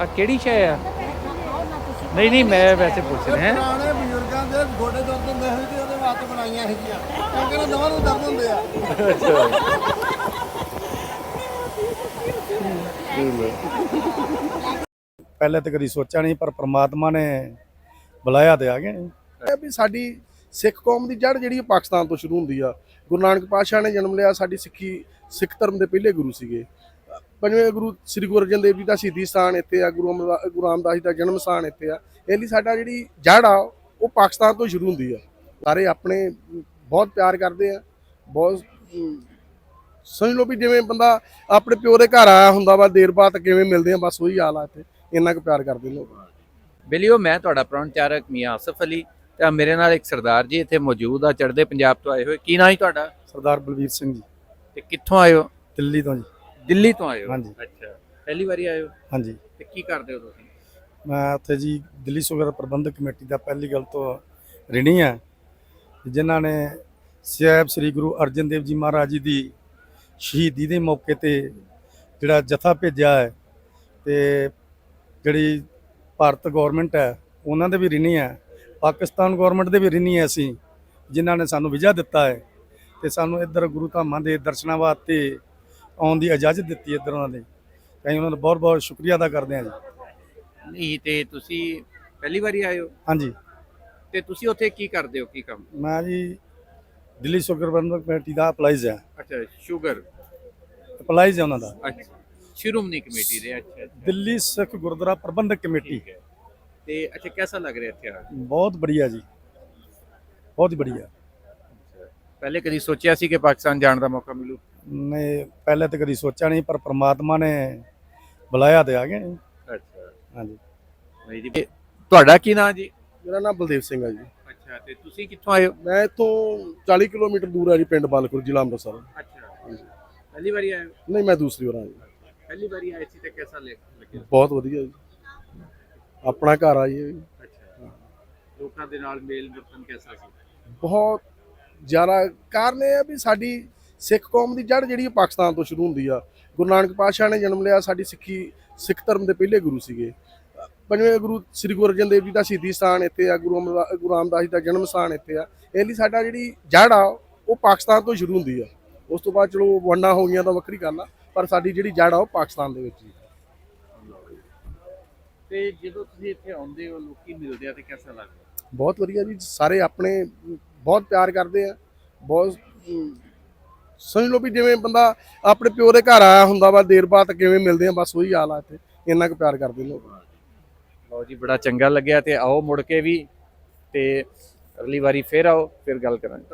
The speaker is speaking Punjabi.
ਆ ਕਿਹੜੀ ਸ਼ੈ ਆ? ਨਹੀਂ ਨਹੀਂ, ਮੈਂ ਵੈਸੇ ਪੁੱਛ ਰਿਹਾ। ਪੁਰਾਣੇ ਬਜ਼ੁਰਗਾਂ ਦੇ ਗੋਡੇ ਦਰਦ ਹੁੰਦੇ ਸੀ ਤੇ ਉਹਦੇ ਵਾਸਤੇ ਬਣਾਈਆਂ ਹੈਗੀਆਂ। ਉਹ ਕਹਿੰਦੇ ਨਵਾਂ ਨੂੰ ਦਰਦ ਹੁੰਦੇ ਆ। ਪਹਿਲੇ ਤਾਂ ਕਦੀ ਸੋਚਿਆ ਨਹੀਂ, ਪਰ ਪ੍ਰਮਾਤਮਾ ਨੇ ਬੁਲਾਇਆ ਤੇ ਆ ਗਏ। ਇਹ ਵੀ ਸਾਡੀ ਸਿੱਖ ਕੌਮ ਦੀ ਜੜ ਜਿਹੜੀ ਪਾਕਿਸਤਾਨ ਤੋਂ ਸ਼ੁਰੂ ਹੁੰਦੀ ਆ। ਗੁਰੂ ਨਾਨਕ ਪਾਤਸ਼ਾਹ ਨੇ ਜਨਮ ਲਿਆ, ਸਾਡੀ ਸਿੱਖ ਧਰਮ ਦੇ ਪਹਿਲੇ ਗੁਰੂ ਸੀਗੇ। ਪੰਜਵੇਂ ਗੁਰੂ ਸ੍ਰੀ ਗੁਰੂ ਅਰਜਨ ਦੇਵ ਜੀ ਦਾ ਸ਼ਹੀਦੀ ਸਥਾਨ ਇੱਥੇ ਆ, ਗੁਰੂ ਰਾਮਦਾਸ ਜੀ ਦਾ ਜਨਮ ਸਥਾਨ ਇੱਥੇ ਆ। ਇਹ ਲਈ ਸਾਡਾ ਜਿਹੜੀ ਜੜ ਆ ਉਹ ਪਾਕਿਸਤਾਨ ਤੋਂ ਸ਼ੁਰੂ ਹੁੰਦੀ ਆ। ਸਾਰੇ ਆਪਣੇ ਬਹੁਤ ਪਿਆਰ ਕਰਦੇ ਆ, ਬਹੁਤ ਸਮਝ ਲਓ ਵੀ ਜਿਵੇਂ ਬੰਦਾ ਆਪਣੇ ਪਿਓ ਦੇ ਘਰ ਆਇਆ ਹੁੰਦਾ ਵਾ, ਦੇਰ ਬਾਅਦ ਕਿਵੇਂ ਮਿਲਦੇ ਆ, ਬਸ ਉਹੀ ਹਾਲ ਆ ਇੱਥੇ। ਇੰਨਾ ਕੁ ਪਿਆਰ ਕਰਦੇ ਲੋਕ। ਬੇਲੀਓ, ਮੈਂ ਤੁਹਾਡਾ ਪ੍ਰਾਹੁਣਚਾਰਕ ਮੀਆਂ ਆਸਫ ਅਲੀ ਤੇ ਮੇਰੇ ਨਾਲ ਇੱਕ ਸਰਦਾਰ ਜੀ ਇੱਥੇ ਮੌਜੂਦ ਆ, ਚੜ੍ਹਦੇ ਪੰਜਾਬ ਤੋਂ ਆਏ ਹੋਏ। ਕੀ ਨਾਂ ਹੈ ਤੁਹਾਡਾ? ਸਰਦਾਰ ਬਲਵੀਰ ਸਿੰਘ ਜੀ, ਤੇ ਕਿੱਥੋਂ ਆਏ ਹੋ? ਦਿੱਲੀ ਤੋਂ ਜੀ। ਦਿੱਲੀ ਤੋਂ ਆਏ ਹੋ? ਹਾਂਜੀ। ਅੱਛਾ, ਪਹਿਲੀ ਵਾਰੀ ਆਏ ਹੋ? ਹਾਂਜੀ, ਤੇ ਕੀ ਕਰਦੇ ਹੋ ਤੁਸੀਂ? ਮੈਂ ਉੱਥੇ ਜੀ ਦਿੱਲੀ ਸ਼ੂਗਰ ਪ੍ਰਬੰਧਕ ਕਮੇਟੀ ਦਾ ਪਹਿਲੀ ਗੱਲ ਤੋਂ ਰਿਣੀ ਆ, ਜਿਨ੍ਹਾਂ ਨੇ ਸਾਹਿਬ ਸ੍ਰੀ ਗੁਰੂ ਅਰਜਨ ਦੇਵ ਜੀ ਮਹਾਰਾਜ ਜੀ ਦੀ ਸ਼ਹੀਦੀ ਦੇ ਮੌਕੇ ਤੇ ਜਿਹੜਾ ਜਥਾ ਭੇਜਿਆ ਹੈ, ਤੇ ਜਿਹੜੀ ਭਾਰਤ ਗੌਰਮੈਂਟ ਹੈ ਉਹਨਾਂ ਦੇ ਵੀ ਰਿਣੀ ਹੈ, ਪਾਕਿਸਤਾਨ ਗੌਰਮੈਂਟ ਦੇ ਵੀ ਰਿਣੀ ਹੈ ਅਸੀਂ, ਜਿਨ੍ਹਾਂ ਨੇ ਸਾਨੂੰ ਵੀਜ਼ਾ ਦਿੱਤਾ ਹੈ ਤੇ ਸਾਨੂੰ ਇੱਧਰ ਗੁਰੂ ਧਾਮਾਂ ਦੇ ਦਰਸ਼ਨਾਂ ਵਾਸਤੇ ਆਉਣ ਦੀ ਇਜਾਜ਼ਤ ਦਿੱਤੀ ਇੱਧਰ ਉਹਨਾਂ ਨੇ। ਅਸੀਂ ਉਹਨਾਂ ਦਾ ਬਹੁਤ ਬਹੁਤ ਸ਼ੁਕਰੀਆ ਅਦਾ ਕਰਦੇ ਹਾਂ ਜੀ। ਨਹੀਂ, ਤੇ ਤੁਸੀਂ ਪਹਿਲੀ ਵਾਰੀ ਆਏ ਹੋ? ਹਾਂਜੀ, ਤੇ ਤੁਸੀਂ ਉੱਥੇ ਕੀ ਕਰਦੇ ਹੋ, ਕੀ ਕੰਮ? ਮੈਂ ਜੀ ਦਿੱਲੀ ਸ਼ੂਗਰ ਪ੍ਰਬੰਧਕ ਕਮੇਟੀ ਦਾ ਅਪਲਾਈਜ਼ ਹੈ। ਅੱਛਾ, ਸ਼ੂਗਰ ਅਪਲਾਈਜ਼ ਹੈ ਉਹਨਾਂ ਦਾ। ਅੱਛਾ, ਸ਼੍ਰੋਮਣੀ ਕਮੇਟੀ ਦੇ। ਅੱਛਾ, ਦਿੱਲੀ ਸਿੱਖ ਗੁਰਦੁਆਰਾ ਪ੍ਰਬੰਧਕ ਕਮੇਟੀ। ਠੀਕ ਹੈ। ਤੇ ਅੱਛਾ, कैसा लग ਰਿਹਾ ਇੱਥੇ ਆ ਕੇ? ਬਹੁਤ बढ़िया ਜੀ, ਬਹੁਤ ਹੀ बढ़िया। ਪਹਿਲੇ ਕਦੀ ਸੋਚਿਆ ਸੀ ਕਿ ਪਾਕਿਸਤਾਨ ਜਾਣ ਦਾ ਮੌਕਾ ਮਿਲੂ? ਨਹੀਂ, ਪਹਿਲੇ ਤਾਂ ਕਦੀ ਸੋਚਿਆ ਨਹੀਂ, ਪਰ ਪ੍ਰਮਾਤਮਾ ਨੇ ਬੁਲਾਇਆ ਤੇ ਆ ਗਏ। ਅੱਛਾ, ਹਾਂਜੀ। ਨਹੀਂ ਜੀ। ਤੁਹਾਡਾ ਕੀ ਨਾਂ ਜੀ? ਮੇਰਾ ਨਾਮ ਬਲਦੇਵ ਸਿੰਘ ਆ ਜੀ। ਅੱਛਾ, ਤੇ ਤੁਸੀਂ ਕਿੱਥੋਂ ਆਏ ਹੋ? ਮੈਂ ਇੱਥੋਂ 40 ਕਿਲੋਮੀਟਰ ਦੂਰ ਆ ਜੀ, ਪਿੰਡ ਬਾਲਕੁਰ, ਜ਼ਿਲ੍ਹਾ ਅੰਮ੍ਰਿਤਸਰ। ਅੱਛਾ, ਪਹਿਲੀ ਵਾਰੀ ਆਏ ਹੋ? ਨਹੀਂ, ਮੈਂ ਦੂਸਰੀ ਵਾਰ ਆਇਆ। ਪਹਿਲੀ ਵਾਰੀ ਆਏ ਸੀ ਤੇ ਕਿਹਦਾ ਲੱਗਿਆ? ਬਹੁਤ ਵਧੀਆ ਜੀ, ਆਪਣਾ ਘਰ ਆ ਜੀ। ਅੱਛਾ, ਲੋਕਾਂ ਦੇ ਨਾਲ ਮੇਲ ਵਰਤਨ ਕਿਹਦਾ ਸੀ? ਬਹੁਤ ਜ਼ਿਆਦਾ ਕਾਰਨ ਇਹ ਆ ਵੀ ਸਾਡੀ ਸਿੱਖ ਕੌਮ ਦੀ ਜੜ ਜਿਹੜੀ ਪਾਕਿਸਤਾਨ ਤੋਂ ਸ਼ੁਰੂ ਹੁੰਦੀ ਆ। ਗੁਰੂ ਨਾਨਕ ਪਾਤਸ਼ਾਹ ਨੇ ਜਨਮ ਲਿਆ, ਸਾਡੀ ਸਿੱਖ ਧਰਮ ਦੇ ਪਹਿਲੇ ਗੁਰੂ ਸੀਗੇ। ਪੰਜਵੇਂ ਗੁਰੂ ਸ੍ਰੀ ਗੁਰੂ ਅਰਜਨ ਦੇਵ ਜੀ ਦਾ ਸ਼ਹੀਦੀ ਸਥਾਨ ਇੱਥੇ ਆ, ਗੁਰੂ ਰਾਮਦਾਸ ਜੀ ਦਾ ਜਨਮ ਸਥਾਨ ਇੱਥੇ ਆ। ਇਹ ਲਈ ਸਾਡਾ ਜਿਹੜੀ ਜੜ ਆ ਉਹ ਪਾਕਿਸਤਾਨ ਤੋਂ ਸ਼ੁਰੂ ਹੁੰਦੀ ਆ। ਉਸ ਤੋਂ ਬਾਅਦ ਚਲੋ ਵੰਡਾਂ ਹੋ ਗਈਆਂ ਤਾਂ ਵੱਖਰੀ ਗੱਲ ਆ, ਪਰ ਸਾਡੀ ਜਿਹੜੀ ਜੜ ਆ ਉਹ ਪਾਕਿਸਤਾਨ ਦੇ ਵਿੱਚ ਹੀ। ਤੇ ਜਦੋਂ ਤੁਸੀਂ ਇੱਥੇ ਆਉਂਦੇ ਹੋ, ਲੋਕੀ ਮਿਲਦੇ ਆ ਤੇ ਕਿਹਦਾ ਲੱਗਦਾ? ਬਹੁਤ ਵਧੀਆ ਜੀ, ਸਾਰੇ ਆਪਣੇ ਬਹੁਤ ਪਿਆਰ ਕਰਦੇ ਆ, ਬਹੁਤ ਸਮਝ ਲਓ ਵੀ ਜਿਵੇਂ ਬੰਦਾ ਆਪਣੇ ਪਿਓ ਦੇ ਘਰ ਆਇਆ ਹੁੰਦਾ ਵਾ, ਦੇਰ ਬਾਅਦ ਕਿਵੇਂ ਮਿਲਦੇ ਆ, ਬਸ ਉਹੀ ਹਾਲ ਆ ਇੱਥੇ। ਇੰਨਾ ਕੁ ਪਿਆਰ ਕਰਦੇ ਲੋਕ। ਲਓ ਜੀ, ਬੜਾ ਚੰਗਾ ਲੱਗਿਆ। ਤੇ ਆਓ ਮੁੜ ਕੇ ਵੀ, ਤੇ ਅਗਲੀ ਵਾਰੀ ਫਿਰ ਆਓ, ਫਿਰ ਗੱਲ ਕਰਾਂਗੇ।